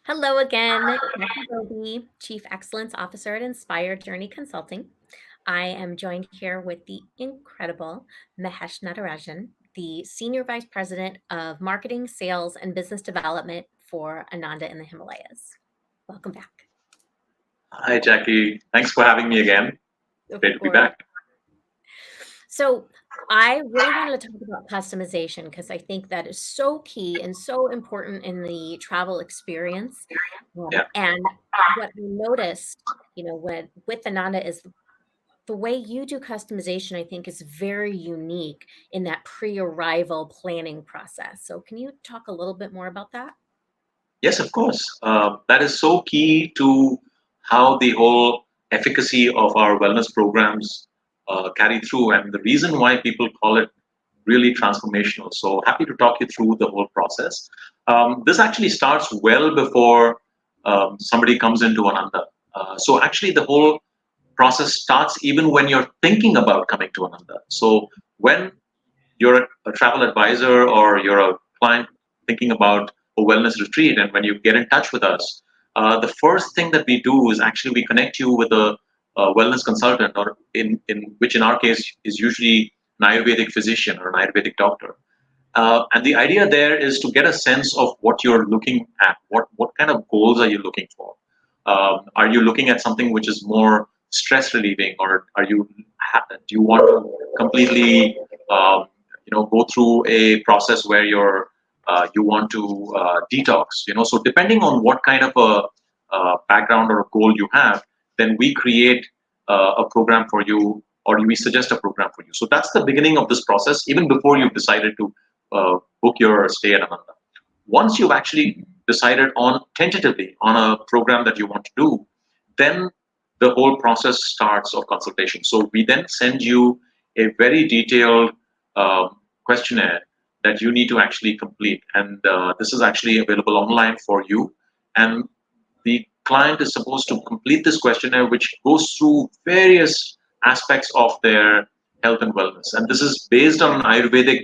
Hello again, Dr. Roby, Chief Excellence Officer at Inspire Journey Consulting. I am joined here with the incredible Mahesh Natarajan, the Senior Vice President of Marketing, Sales, and Business Development for Ananda in the Himalayas. Welcome back. Hi, Jackie. Thanks for having me again. Great to be back. So I really wanted to talk about customization because I think that is so key and so important in the travel experience. Yeah. And what we noticed, with Ananda is the way you do customization, I think, is very unique in that pre-arrival planning process. So can you talk a little bit more about that? Yes, of course. That is so key to how the whole efficacy of our wellness programs carry through, and the reason why people call it really transformational. So happy to talk you through the whole process. This actually starts well before somebody comes into Ananda. So actually, the whole process starts even when you're thinking about coming to Ananda. So when you're a travel advisor or you're a client thinking about a wellness retreat, and when you get in touch with us, the first thing that we do is actually we connect you with a wellness consultant, or in which in our case is usually an Ayurvedic physician or an Ayurvedic doctor. And the idea there is to get a sense of what you're looking at. What kind of goals are you looking for? Are you looking at something which is more stress relieving, or do you want to completely go through a process where you want to detox? So depending on what kind of a background or a goal you have, then we create a program for you, or we suggest a program for you. So that's the beginning of this process, even before you've decided to book your stay at Ananda. Once you've actually decided on tentatively on a program that you want to do, then the whole process starts of consultation. So we then send you a very detailed questionnaire that you need to actually complete, and this is actually available online for you. And the client is supposed to complete this questionnaire, which goes through various aspects of their health and wellness. And this is based on Ayurvedic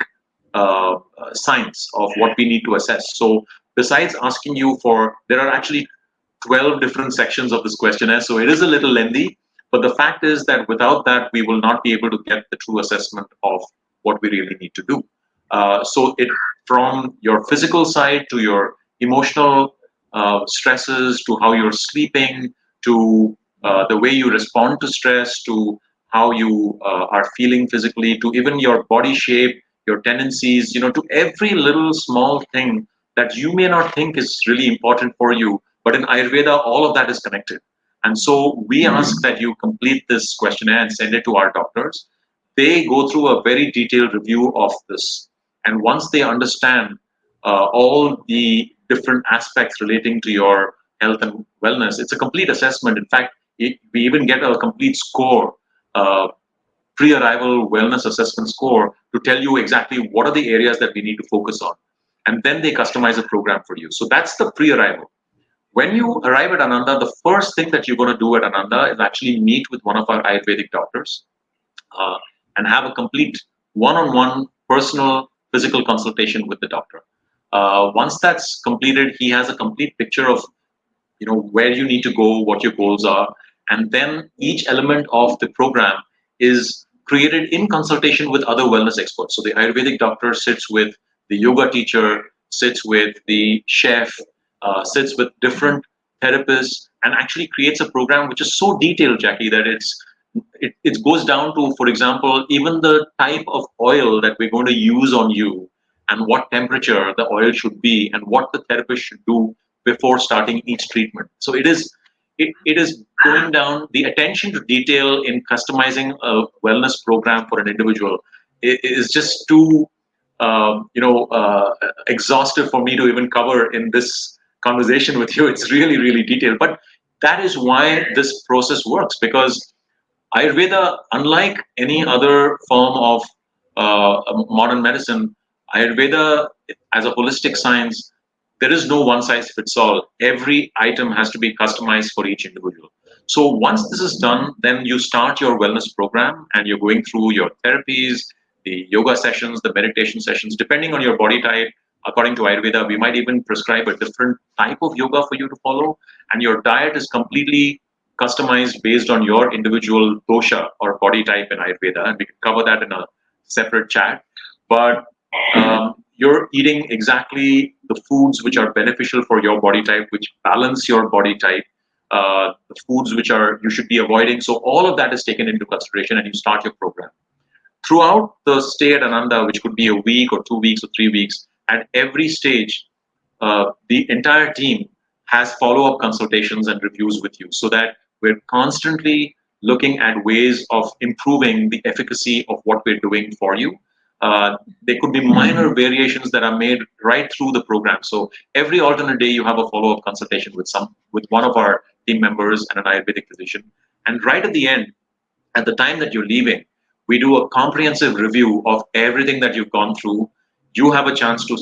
science of what we need to assess. So besides asking you for, there are actually 12 different sections of this questionnaire. So it is a little lengthy, but the fact is that without that, we will not be able to get the true assessment of what we really need to do. So it, from your physical side to your emotional stresses, to how you're sleeping, to the way you respond to stress, to how you are feeling physically, to even your body shape, your tendencies, to every little small thing that you may not think is really important for you, but in Ayurveda, all of that is connected. And so we ask that you complete this questionnaire and send it to our doctors. They go through a very detailed review of this. And once they understand all the different aspects relating to your health and wellness, it's a complete assessment. In fact, we even get a complete score, pre-arrival wellness assessment score, to tell you exactly what are the areas that we need to focus on. And then they customize a program for you. So that's the pre-arrival. When you arrive at Ananda, the first thing that you're going to do at Ananda is actually meet with one of our Ayurvedic doctors uh, and have a complete one-on-one personal physical consultation with the doctor. Once that's completed, he has a complete picture of where you need to go, what your goals are, and then each element of the program is created in consultation with other wellness experts. So the Ayurvedic doctor sits with the yoga teacher, sits with the chef, sits with different therapists, and actually creates a program which is so detailed, Jackie, that it goes down to, for example, even the type of oil that we're going to use on you, and what temperature the oil should be, and what the therapist should do before starting each treatment. So it is going down, the attention to detail in customizing a wellness program for an individual is just too exhaustive for me to even cover in this conversation with you. It's really, really detailed, but that is why this process works, because Ayurveda, unlike any other form of modern medicine, Ayurveda as a holistic science, there is no one size fits all. Every item has to be customized for each individual. So once this is done, then you start your wellness program and you're going through your therapies, the yoga sessions, the meditation sessions, depending on your body type. according to Ayurveda, we might even prescribe a different type of yoga for you to follow, and your diet is completely customized based on your individual dosha or body type in Ayurveda, and we can cover that in a separate chat. But you're eating exactly the foods which are beneficial for your body type, which balance your body type, the foods which are you should be avoiding. So all of that is taken into consideration, and you start your program. Throughout the stay at Ananda, which could be a week or 2 weeks or 3 weeks, at every stage, the entire team has follow-up consultations and reviews with you, so that we're constantly looking at ways of improving the efficacy of what we're doing for you. There could be minor variations that are made right through the program. So every alternate day, you have a follow-up consultation with one of our team members and an Ayurvedic physician. And right at the end, at the time that you're leaving, we do a comprehensive review of everything that you've gone through. You have a chance to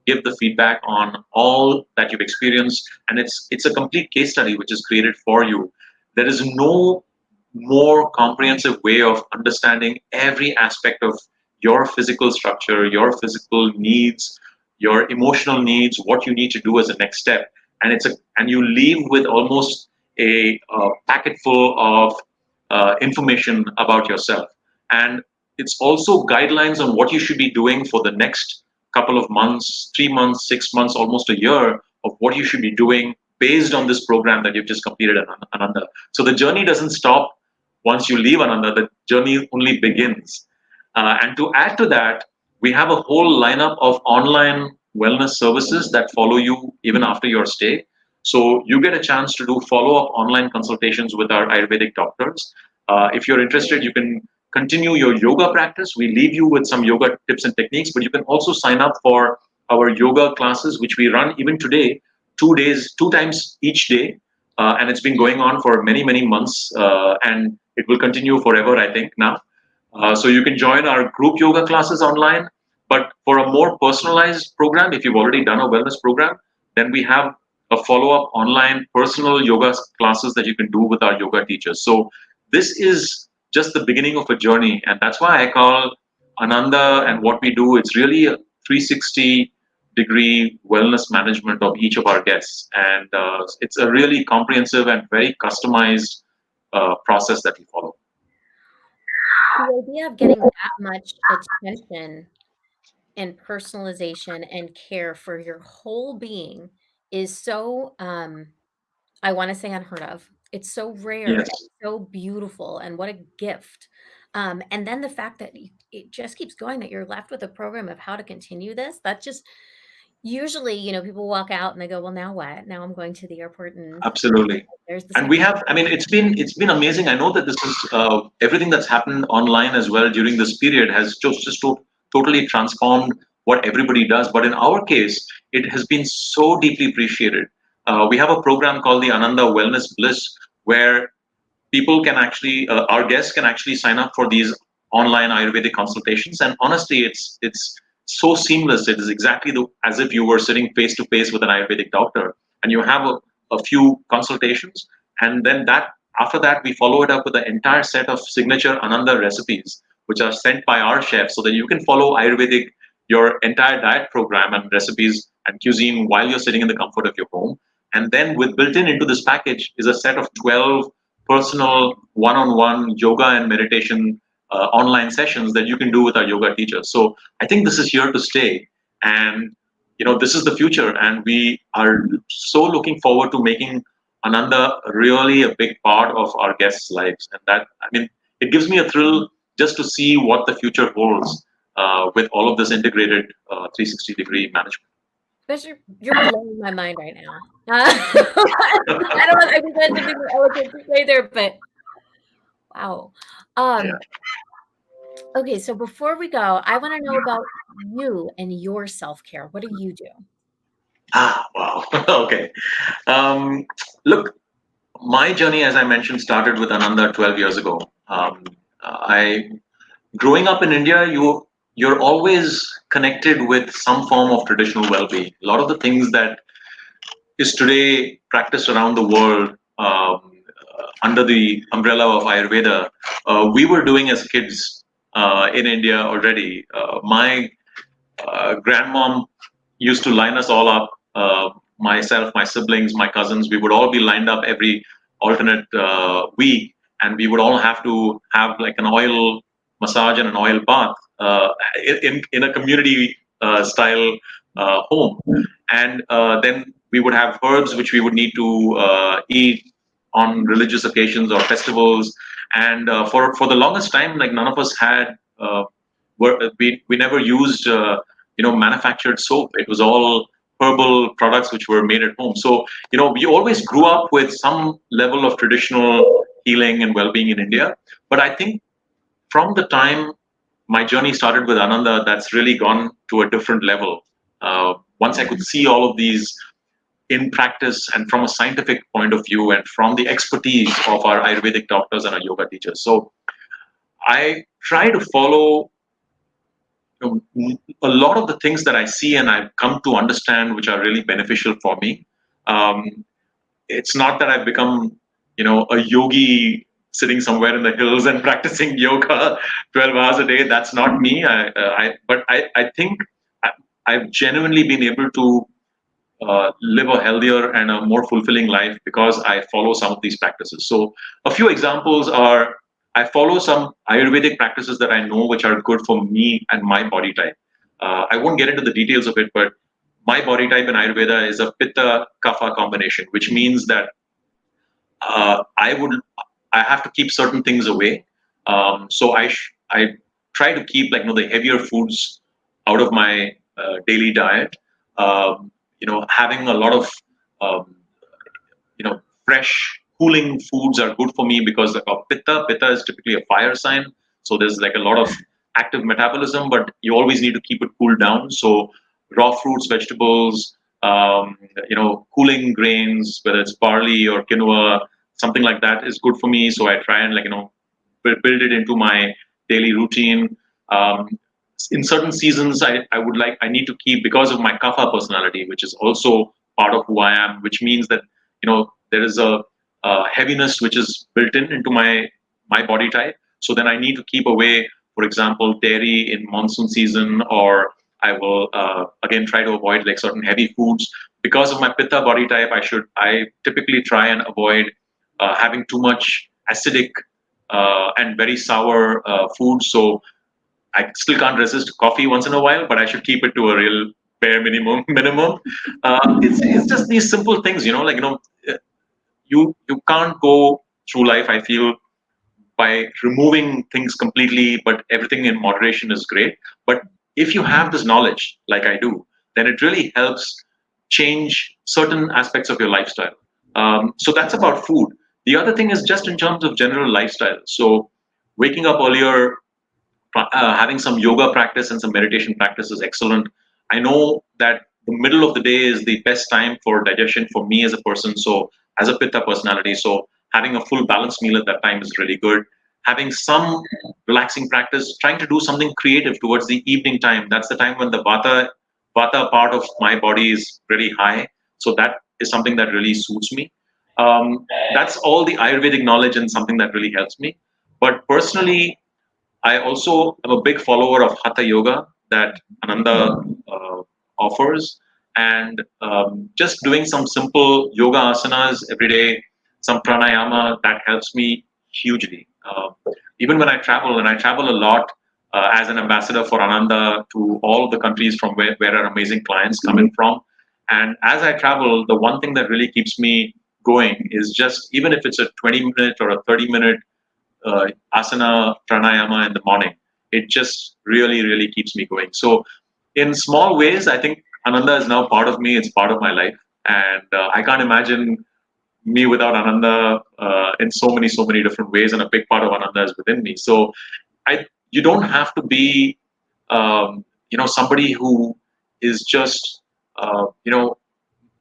give the feedback on all that you've experienced, and it's a complete case study which is created for you. There is no more comprehensive way of understanding every aspect of your physical structure, your physical needs, your emotional needs, what you need to do as a next step, and you leave with almost a packet full of information about yourself. And it's also guidelines on what you should be doing for the next couple of months, 3 months, 6 months, almost a year of what you should be doing based on this program that you've just completed at Ananda. So the journey doesn't stop once you leave Ananda, the journey only begins. And to add to that, we have a whole lineup of online wellness services that follow you even after your stay. So you get a chance to do follow-up online consultations with our Ayurvedic doctors. If you're interested, you can continue your yoga practice. We leave you with some yoga tips and techniques, but you can also sign up for our yoga classes, which we run even today, 2 days, 2 times each day. And it's been going on for many, many months, and it will continue forever, I think, now. So you can join our group yoga classes online. But for a more personalized program, if you've already done a wellness program, then we have a follow-up online personal yoga classes that you can do with our yoga teachers. So this is just the beginning of a journey, and that's why I call Ananda and what we do. It's really a 360-degree wellness management of each of our guests, and it's a really comprehensive and very customized process that we follow. The idea of getting that much attention and personalization and care for your whole being is so, I wanna say unheard of. It's so rare and Yes, so beautiful, and what a gift. And then the fact that it just keeps going, that you're left with a program of how to continue this, that just usually, people walk out and they go, "Well, now what? Now I'm going to the airport and absolutely. there's the And same." we have, I mean, it's been amazing. I know that this is everything that's happened online as well during this period has totally transformed what everybody does. But in our case, it has been so deeply appreciated. We have a program called the Ananda Wellness Bliss, where people can actually, our guests can actually sign up for these online Ayurvedic consultations. And honestly, it's so seamless. It is exactly as if you were sitting face to face with an Ayurvedic doctor, and you have a few consultations, and then that after that we follow it up with the entire set of signature Ananda recipes, which are sent by our chefs, so that you can follow Ayurvedic your entire diet program and recipes and cuisine while you're sitting in the comfort of your home. And then with built in into this package is a set of 12 personal one-on-one yoga and meditation online sessions that you can do with our yoga teachers. So I think this is here to stay, and this is the future, and we are so looking forward to making Ananda really a big part of our guests' lives. And that, I mean, it gives me a thrill just to see what the future holds with all of this integrated 360-degree management. But you're blowing my mind right now. I don't know, I think that's something more eloquent to say there, but wow. Yeah. Um, okay, so before we go, I wanna know about you and your self-care. What do you do? Ah, wow. Okay. Um, Look, my journey, as I mentioned, started with Ananda 12 years ago. I growing up in India, you're always connected with some form of traditional well-being. A lot of the things that is today practiced around the world under the umbrella of Ayurveda, we were doing as kids in India already. My grandmom used to line us all up. Myself, my siblings, my cousins, we would all be lined up every alternate week, and we would all have to have like an oil massage and an oil bath in a community style home, and then we would have herbs which we would need to eat on religious occasions or festivals. And for the longest time, like none of us had. We never used manufactured soap. It was all herbal products which were made at home. So we always grew up with some level of traditional healing and well-being in India. But I think from the time my journey started with Ananda, that's really gone to a different level. Once I could see all of these in practice and from a scientific point of view and from the expertise of our Ayurvedic doctors and our yoga teachers. So I try to follow a lot of the things that I see and I've come to understand, which are really beneficial for me. Um, it's not that I've become, a yogi sitting somewhere in the hills and practicing yoga 12 hours a day. That's not me. But I think I, I've genuinely been able to live a healthier and a more fulfilling life because I follow some of these practices. So, a few examples are I follow some Ayurvedic practices that I know which are good for me and my body type. I won't get into the details of it, but my body type in Ayurveda is a Pitta Kapha combination, which means that I have to keep certain things away. So I try to keep like the heavier foods out of my daily diet. Having a lot of um, fresh cooling foods are good for me because like of pitta is typically a fire sign, so there's like a lot of active metabolism, but you always need to keep it cooled down. So raw fruits, vegetables, cooling grains, whether it's barley or quinoa, something like that is good for me. So I try and build it into my daily routine. um, in certain seasons, I need to keep, because of my kapha personality, which is also part of who I am, which means that there is a heaviness which is built in into my body type. So then I need to keep away, for example, dairy in monsoon season, or I will again try to avoid like certain heavy foods because of my pitta body type. I typically try and avoid having too much acidic and very sour food. So I still can't resist coffee once in a while, but I should keep it to a real bare minimum. Minimum. It's just these simple things, you can't go through life, I feel, by removing things completely, but everything in moderation is great. But if you have this knowledge, like I do, then it really helps change certain aspects of your lifestyle. So that's about food. The other thing is just in terms of general lifestyle. So waking up earlier, having some yoga practice and some meditation practice is excellent. I know that the middle of the day is the best time for digestion for me as a person. So as a pitta personality, so having a full balanced meal at that time is really good. Having some relaxing practice, trying to do something creative towards the evening time. That's the time when the vata part of my body is really high. So that is something that really suits me. That's all the Ayurvedic knowledge and something that really helps me. But personally, I also am a big follower of Hatha Yoga that Ananda offers, and just doing some simple yoga asanas every day, some pranayama, that helps me hugely. Even when I travel, and I travel a lot as an ambassador for Ananda to all the countries from where our amazing clients come in from. And as I travel, the one thing that really keeps me going is just, even if it's a 20-minute or a 30-minute uh, asana pranayama in the morning, it just really really keeps me going. So in small ways, I think Ananda is now part of me. It's part of my life, and I can't imagine me without Ananda in so many different ways, and a big part of Ananda is within me. So I you don't have to be somebody who is just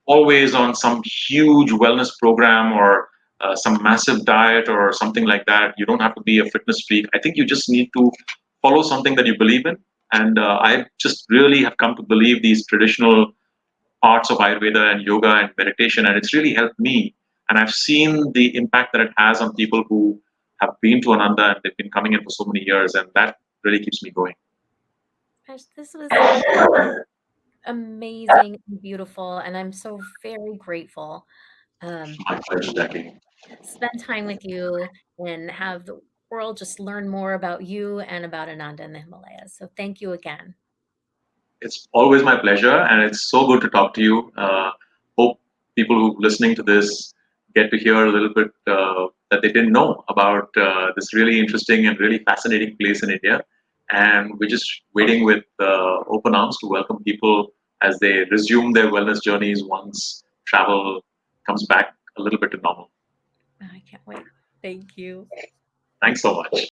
always on some huge wellness program or some massive diet or something like that. You don't have to be a fitness freak. I think you just need to follow something that you believe in. And I just really have come to believe these traditional parts of Ayurveda and yoga and meditation, and it's really helped me. And I've seen the impact that it has on people who have been to Ananda and they've been coming in for so many years, and that really keeps me going. Gosh, this was incredible. amazing and beautiful, and I'm so very grateful My pleasure, Jackie. spend time with you and have the world just learn more about you and about Ananda in the Himalayas. So thank you again. It's always my pleasure, and it's so good to talk to you. Hope people who are listening to this get to hear a little bit that they didn't know about this really interesting and really fascinating place in India. And we're just waiting with open arms to welcome people as they resume their wellness journeys once travel comes back a little bit to normal. I can't wait. Thank you. Thanks so much.